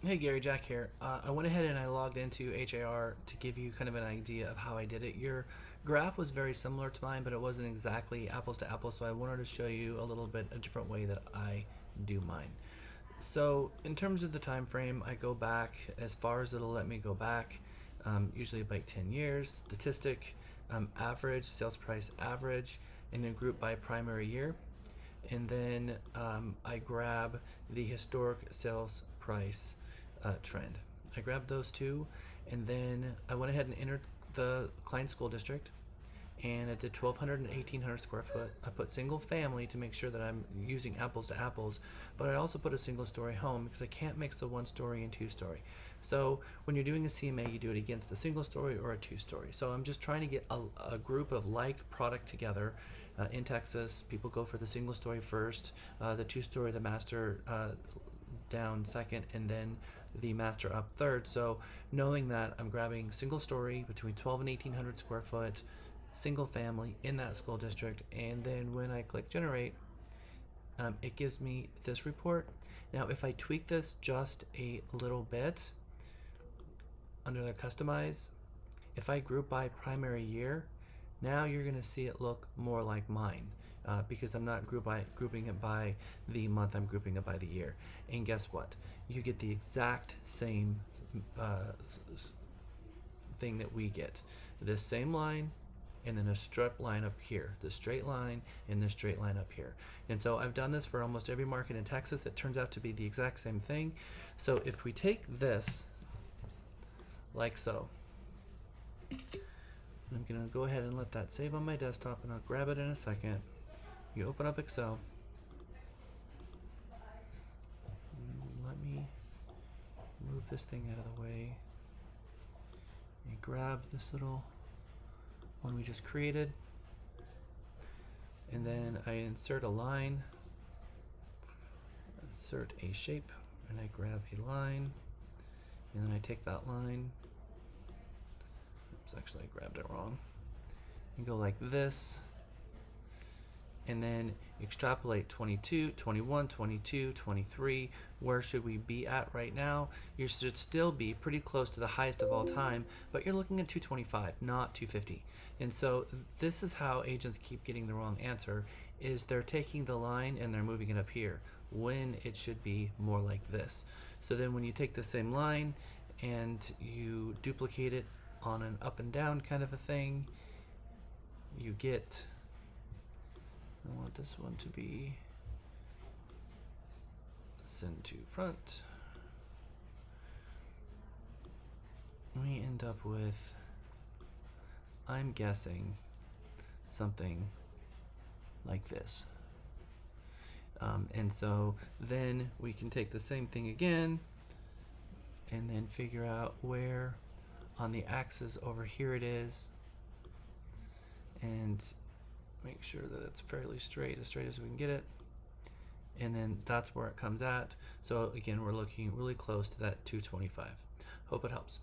Hey Gary, Jack here. I went ahead and I logged into HAR to give you kind of an idea of how I did it. Your graph was very similar to mine, but it wasn't exactly apples to apples, so I wanted to show you a little bit a different way that I do mine. So in terms of the time frame, I go back as far as it'll let me go back, usually about 10 years, statistic, average, sales price average, and then group by primary year. And then I grab the historic sales price trend. I grabbed those two, and then I went ahead and entered the client school district, and at the 1,200 and 1,800 square foot, I put single family to make sure that I'm using apples to apples, but I also put a single story home because I can't mix the one story and two story. So when you're doing a CMA, you do it against a single story or a two story. So I'm just trying to get a group of like product together. In Texas, people go for the single story first, the two story, the master down second, and then the master up third. So knowing that, I'm grabbing single story between 12 and 1,800 square foot, single family in that school district, and then when I click generate, it gives me this report. Now if I tweak this just a little bit under the customize, if I group by primary year, now you're going to see it look more like mine, because I'm not grouping it by the month, I'm grouping it by the year. And guess what? You get the exact same thing that we get. This same line, and then a strip line up here, the straight line, and the straight line up here. And so I've done this for almost every market in Texas. It turns out to be the exact same thing. So if we take this like so, I'm gonna go ahead and let that save on my desktop, and I'll grab it in a second. You open up Excel. Let me move this thing out of the way and grab this little one we just created, and then I insert a line, insert a shape, and I grab a line, and then I take that line, oops, actually I grabbed it wrong, and go like this, and then extrapolate 22, 21, 22, 23. Where should we be at right now? You should still be pretty close to the highest of all time, but you're looking at 225, not 250. And so this is how agents keep getting the wrong answer, is they're taking the line and they're moving it up here when it should be more like this. So then when you take the same line and you duplicate it on an up and down kind of a thing, you get, I want this one to be send to front. We end up with, I'm guessing, something like this. And so then we can take the same thing again and then figure out where on the axis over here it is, and make sure that it's fairly straight as we can get it, and then that's where it comes at. So again, we're looking really close to that 225. Hope it helps.